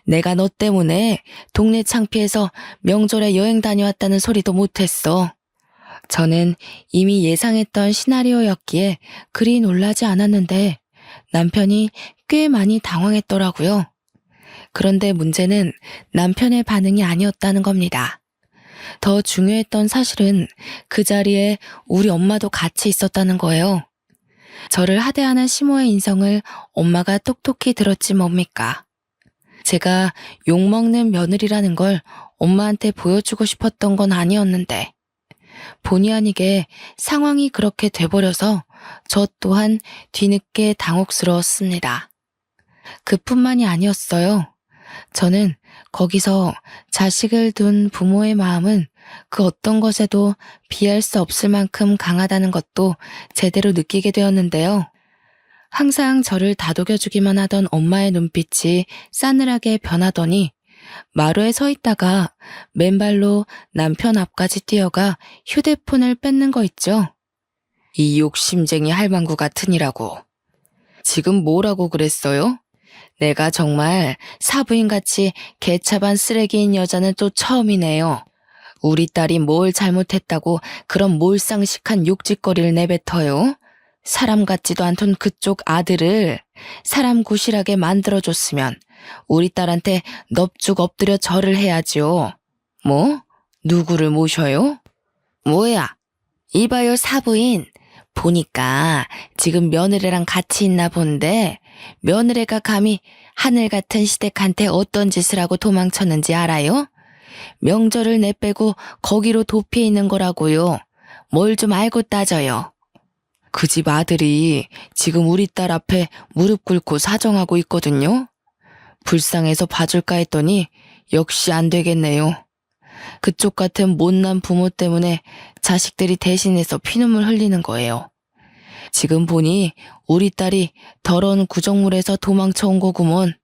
내가 너 때문에 동네 창피해서 명절에 여행 다녀왔다는 소리도 못했어. 저는 이미 예상했던 시나리오였기에 그리 놀라지 않았는데 남편이 꽤 많이 당황했더라고요. 그런데 문제는 남편의 반응이 아니었다는 겁니다. 더 중요했던 사실은 그 자리에 우리 엄마도 같이 있었다는 거예요. 저를 하대하는 시모의 인성을 엄마가 똑똑히 들었지 뭡니까? 제가 욕먹는 며느리라는 걸 엄마한테 보여주고 싶었던 건 아니었는데 본의 아니게 상황이 그렇게 돼버려서 저 또한 뒤늦게 당혹스러웠습니다. 그뿐만이 아니었어요. 저는 거기서 자식을 둔 부모의 마음은 그 어떤 것에도 비할 수 없을 만큼 강하다는 것도 제대로 느끼게 되었는데요. 항상 저를 다독여주기만 하던 엄마의 눈빛이 싸늘하게 변하더니 마루에 서 있다가 맨발로 남편 앞까지 뛰어가 휴대폰을 뺏는 거 있죠. 이 욕심쟁이 할망구 같으니라고. 지금 뭐라고 그랬어요? 내가 정말 사부인같이 개차반 쓰레기인 여자는 또 처음이네요. 우리 딸이 뭘 잘못했다고 그런 몰상식한 욕짓거리를 내뱉어요? 사람 같지도 않던 그쪽 아들을 사람 구실하게 만들어줬으면 우리 딸한테 넙죽 엎드려 절을 해야죠. 뭐? 누구를 모셔요? 뭐야? 이봐요 사부인. 보니까 지금 며느리랑 같이 있나 본데 며느리가 감히 하늘 같은 시댁한테 어떤 짓을 하고 도망쳤는지 알아요? 명절을 내빼고 거기로 도피해 있는 거라고요. 뭘 좀 알고 따져요. 그 집 아들이 지금 우리 딸 앞에 무릎 꿇고 사정하고 있거든요. 불쌍해서 봐줄까 했더니 역시 안 되겠네요. 그쪽 같은 못난 부모 때문에 자식들이 대신해서 피눈물 흘리는 거예요. 지금 보니 우리 딸이 더러운 구정물에서 도망쳐 온 거구먼.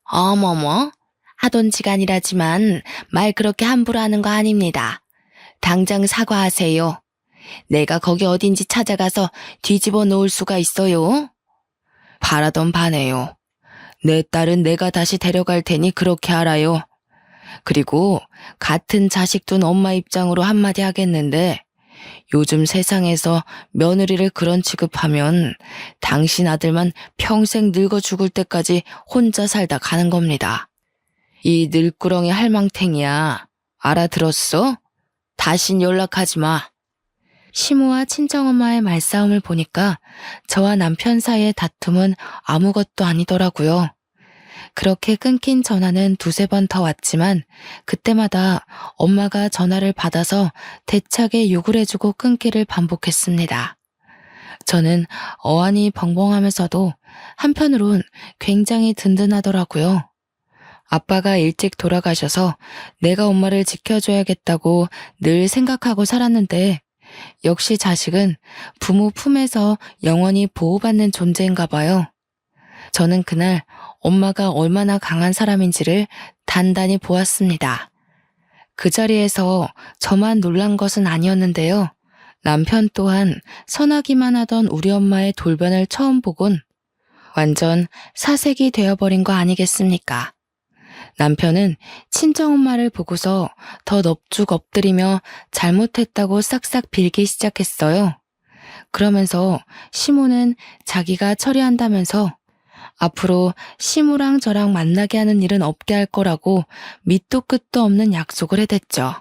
어머머, 하던지간이라지만 말 그렇게 함부로 하는 거 아닙니다. 당장 사과하세요. 내가 거기 어딘지 찾아가서 뒤집어 놓을 수가 있어요? 바라던 바네요. 내 딸은 내가 다시 데려갈 테니 그렇게 알아요. 그리고 같은 자식 둔 엄마 입장으로 한마디 하겠는데 요즘 세상에서 며느리를 그런 취급하면 당신 아들만 평생 늙어 죽을 때까지 혼자 살다 가는 겁니다. 이 늙구렁이 할망탱이야. 알아들었어? 다신 연락하지 마. 시모와 친정엄마의 말싸움을 보니까 저와 남편 사이의 다툼은 아무것도 아니더라고요. 그렇게 끊긴 전화는 두세 번 더 왔지만 그때마다 엄마가 전화를 받아서 대차게 욕을 해주고 끊기를 반복했습니다. 저는 어안이 벙벙하면서도 한편으론 굉장히 든든하더라고요. 아빠가 일찍 돌아가셔서 내가 엄마를 지켜줘야겠다고 늘 생각하고 살았는데 역시 자식은 부모 품에서 영원히 보호받는 존재인가 봐요. 저는 그날 엄마가 얼마나 강한 사람인지를 단단히 보았습니다. 그 자리에서 저만 놀란 것은 아니었는데요. 남편 또한 선하기만 하던 우리 엄마의 돌변을 처음 보곤 완전 사색이 되어버린 거 아니겠습니까? 남편은 친정엄마를 보고서 더 넙죽 엎드리며 잘못했다고 싹싹 빌기 시작했어요. 그러면서 시모는 자기가 처리한다면서 앞으로 시모랑 저랑 만나게 하는 일은 없게 할 거라고 밑도 끝도 없는 약속을 해댔죠.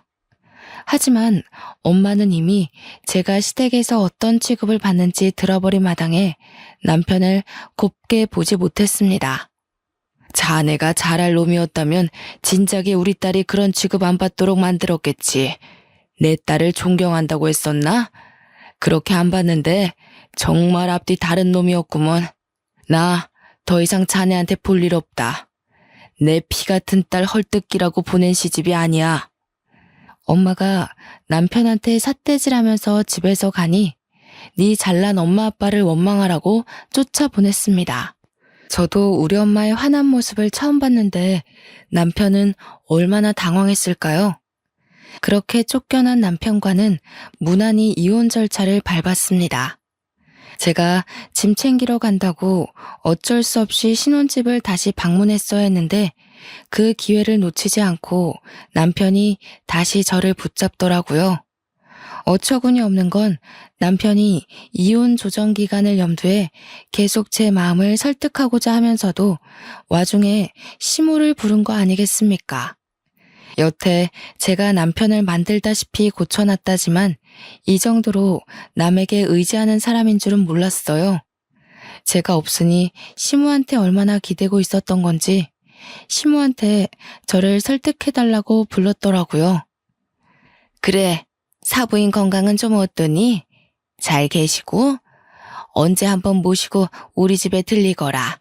하지만 엄마는 이미 제가 시댁에서 어떤 취급을 받는지 들어버린 마당에 남편을 곱게 보지 못했습니다. 자네가 잘할 놈이었다면 진작에 우리 딸이 그런 취급 안 받도록 만들었겠지. 내 딸을 존경한다고 했었나? 그렇게 안 봤는데 정말 앞뒤 다른 놈이었구먼. 나 더 이상 자네한테 볼 일 없다. 내 피 같은 딸 헐뜯기라고 보낸 시집이 아니야. 엄마가 남편한테 삿대질하면서 집에서 가니 네 잘난 엄마 아빠를 원망하라고 쫓아보냈습니다. 저도 우리 엄마의 화난 모습을 처음 봤는데 남편은 얼마나 당황했을까요? 그렇게 쫓겨난 남편과는 무난히 이혼 절차를 밟았습니다. 제가 짐 챙기러 간다고 어쩔 수 없이 신혼집을 다시 방문했어야 했는데 그 기회를 놓치지 않고 남편이 다시 저를 붙잡더라고요. 어처구니 없는 건 남편이 이혼 조정 기간을 염두에 계속 제 마음을 설득하고자 하면서도 와중에 시모를 부른 거 아니겠습니까? 여태 제가 남편을 만들다시피 고쳐놨다지만 이 정도로 남에게 의지하는 사람인 줄은 몰랐어요. 제가 없으니 시무한테 얼마나 기대고 있었던 건지 시무한테 저를 설득해달라고 불렀더라고요. 그래, 사부인 건강은 좀 어떠니? 잘 계시고? 언제 한번 모시고 우리 집에 들리거라.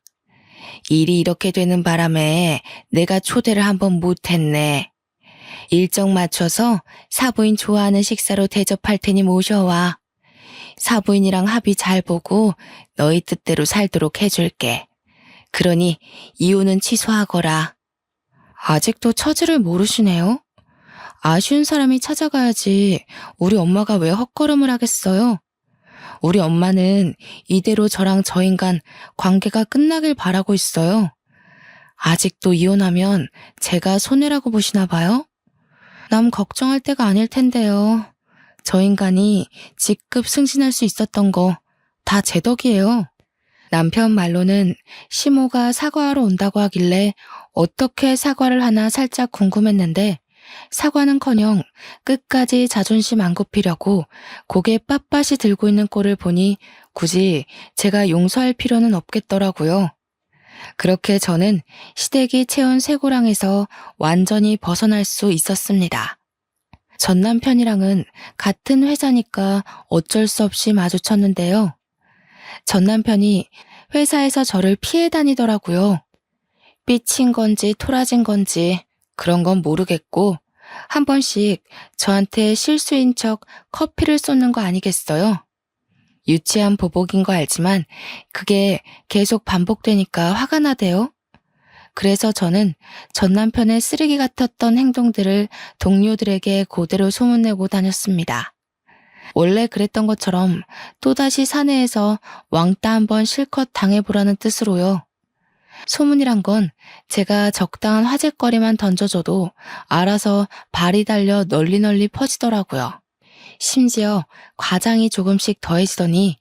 일이 이렇게 되는 바람에 내가 초대를 한번 못했네. 일정 맞춰서 사부인 좋아하는 식사로 대접할 테니 모셔와. 사부인이랑 합의 잘 보고 너희 뜻대로 살도록 해줄게. 그러니 이혼은 취소하거라. 아직도 처지를 모르시네요. 아쉬운 사람이 찾아가야지 우리 엄마가 왜 헛걸음을 하겠어요. 우리 엄마는 이대로 저랑 저 인간 관계가 끝나길 바라고 있어요. 아직도 이혼하면 제가 손해라고 보시나 봐요? 남 걱정할 때가 아닐 텐데요. 저 인간이 직급 승진할 수 있었던 거 다 제 덕이에요. 남편 말로는 시모가 사과하러 온다고 하길래 어떻게 사과를 하나 살짝 궁금했는데 사과는커녕 끝까지 자존심 안 굽히려고 고개 빳빳이 들고 있는 꼴을 보니 굳이 제가 용서할 필요는 없겠더라고요. 그렇게 저는 시댁이 채운 쇠고랑에서 완전히 벗어날 수 있었습니다. 전 남편이랑은 같은 회사니까 어쩔 수 없이 마주쳤는데요. 전 남편이 회사에서 저를 피해 다니더라고요. 삐친 건지 토라진 건지 그런 건 모르겠고 한 번씩 저한테 실수인 척 커피를 쏟는 거 아니겠어요? 유치한 보복인 거 알지만 그게 계속 반복되니까 화가 나대요. 그래서 저는 전 남편의 쓰레기 같았던 행동들을 동료들에게 그대로 소문내고 다녔습니다. 원래 그랬던 것처럼 또다시 사내에서 왕따 한번 실컷 당해보라는 뜻으로요. 소문이란 건 제가 적당한 화제거리만 던져줘도 알아서 발이 달려 널리 퍼지더라고요. 심지어 과장이 조금씩 더해지더니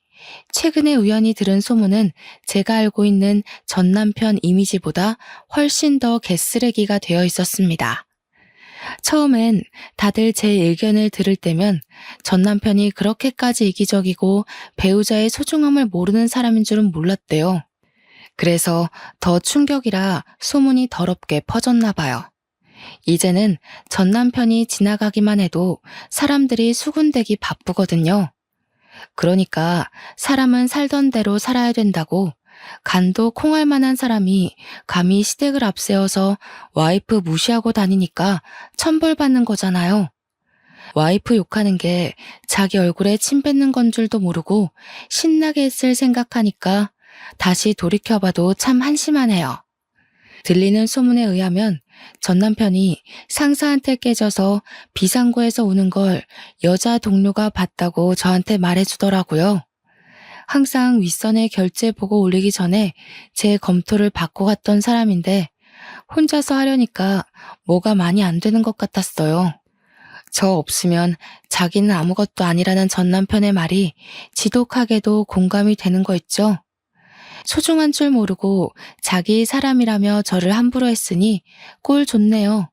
최근에 우연히 들은 소문은 제가 알고 있는 전 남편 이미지보다 훨씬 더 개쓰레기가 되어 있었습니다. 처음엔 다들 제 의견을 들을 때면 전 남편이 그렇게까지 이기적이고 배우자의 소중함을 모르는 사람인 줄은 몰랐대요. 그래서 더 충격이라 소문이 더럽게 퍼졌나 봐요. 이제는 전 남편이 지나가기만 해도 사람들이 수군대기 바쁘거든요. 그러니까 사람은 살던 대로 살아야 된다고 간도 콩할 만한 사람이 감히 시댁을 앞세워서 와이프 무시하고 다니니까 천벌받는 거잖아요. 와이프 욕하는 게 자기 얼굴에 침 뱉는 건 줄도 모르고 신나게 했을 생각하니까 다시 돌이켜봐도 참 한심하네요. 들리는 소문에 의하면 전 남편이 상사한테 깨져서 비상구에서 오는 걸 여자 동료가 봤다고 저한테 말해주더라고요. 항상 윗선에 결제 보고 올리기 전에 제 검토를 받고 갔던 사람인데 혼자서 하려니까 뭐가 많이 안 되는 것 같았어요. 저 없으면 자기는 아무것도 아니라는 전 남편의 말이 지독하게도 공감이 되는 거 있죠? 소중한 줄 모르고 자기 사람이라며 저를 함부로 했으니 꼴 좋네요.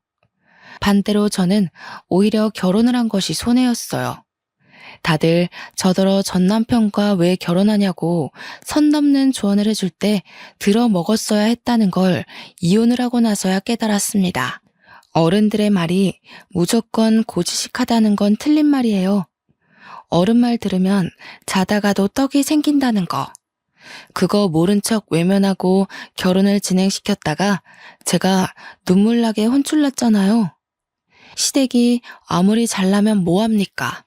반대로 저는 오히려 결혼을 한 것이 손해였어요. 다들 저더러 전 남편과 왜 결혼하냐고 선 넘는 조언을 해줄 때 들어 먹었어야 했다는 걸 이혼을 하고 나서야 깨달았습니다. 어른들의 말이 무조건 고지식하다는 건 틀린 말이에요. 어른 말 들으면 자다가도 떡이 생긴다는 거. 그거 모른 척 외면하고 결혼을 진행시켰다가 제가 눈물나게 혼쭐났잖아요. 시댁이 아무리 잘나면 뭐합니까?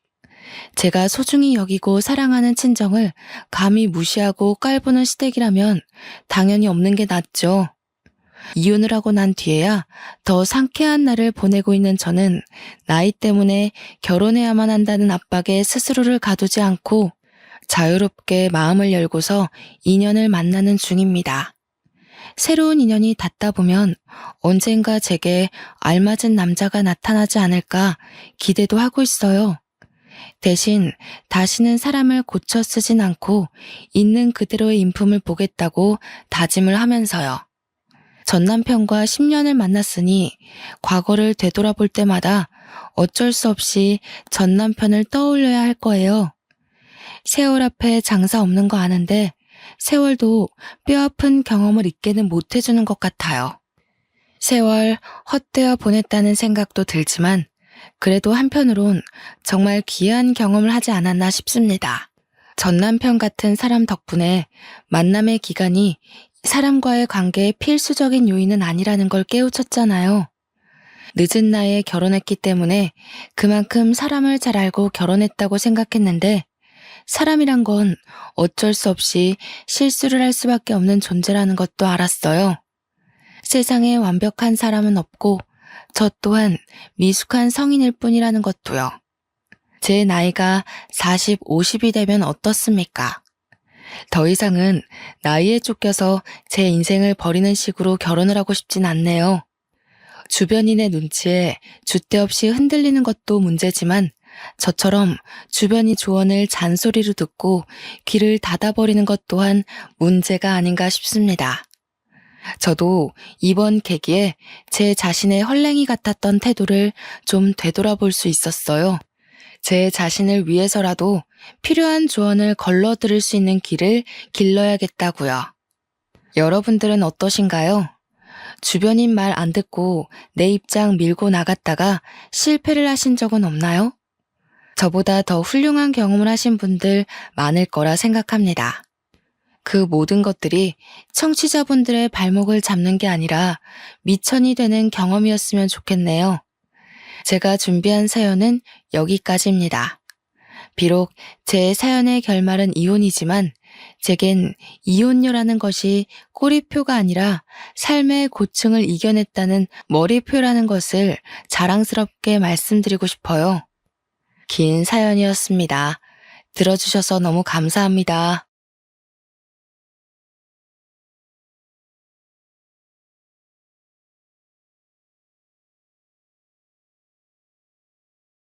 제가 소중히 여기고 사랑하는 친정을 감히 무시하고 깔보는 시댁이라면 당연히 없는 게 낫죠. 이혼을 하고 난 뒤에야 더 상쾌한 날을 보내고 있는 저는 나이 때문에 결혼해야만 한다는 압박에 스스로를 가두지 않고 자유롭게 마음을 열고서 인연을 만나는 중입니다. 새로운 인연이 닿다 보면 언젠가 제게 알맞은 남자가 나타나지 않을까 기대도 하고 있어요. 대신 다시는 사람을 고쳐 쓰진 않고 있는 그대로의 인품을 보겠다고 다짐을 하면서요. 전 남편과 10년을 만났으니 과거를 되돌아볼 때마다 어쩔 수 없이 전 남편을 떠올려야 할 거예요. 세월 앞에 장사 없는 거 아는데 세월도 뼈아픈 경험을 잊게는 못해주는 것 같아요. 세월 헛되어 보냈다는 생각도 들지만 그래도 한편으론 정말 귀한 경험을 하지 않았나 싶습니다. 전 남편 같은 사람 덕분에 만남의 기간이 사람과의 관계의 필수적인 요인은 아니라는 걸 깨우쳤잖아요. 늦은 나이에 결혼했기 때문에 그만큼 사람을 잘 알고 결혼했다고 생각했는데 사람이란 건 어쩔 수 없이 실수를 할 수밖에 없는 존재라는 것도 알았어요. 세상에 완벽한 사람은 없고 저 또한 미숙한 성인일 뿐이라는 것도요. 제 나이가 40, 50이 되면 어떻습니까? 더 이상은 나이에 쫓겨서 제 인생을 버리는 식으로 결혼을 하고 싶진 않네요. 주변인의 눈치에 줏대 없이 흔들리는 것도 문제지만 저처럼 주변이 조언을 잔소리로 듣고 귀를 닫아버리는 것 또한 문제가 아닌가 싶습니다. 저도 이번 계기에 제 자신의 헐랭이 같았던 태도를 좀 되돌아볼 수 있었어요. 제 자신을 위해서라도 필요한 조언을 걸러 들을 수 있는 길을 길러야겠다고요. 여러분들은 어떠신가요? 주변인 말 안 듣고 내 입장 밀고 나갔다가 실패를 하신 적은 없나요? 저보다 더 훌륭한 경험을 하신 분들 많을 거라 생각합니다. 그 모든 것들이 청취자분들의 발목을 잡는 게 아니라 미천이 되는 경험이었으면 좋겠네요. 제가 준비한 사연은 여기까지입니다. 비록 제 사연의 결말은 이혼이지만 제겐 이혼녀라는 것이 꼬리표가 아니라 삶의 고충을 이겨냈다는 머리표라는 것을 자랑스럽게 말씀드리고 싶어요. 긴 사연이었습니다. 들어주셔서 너무 감사합니다.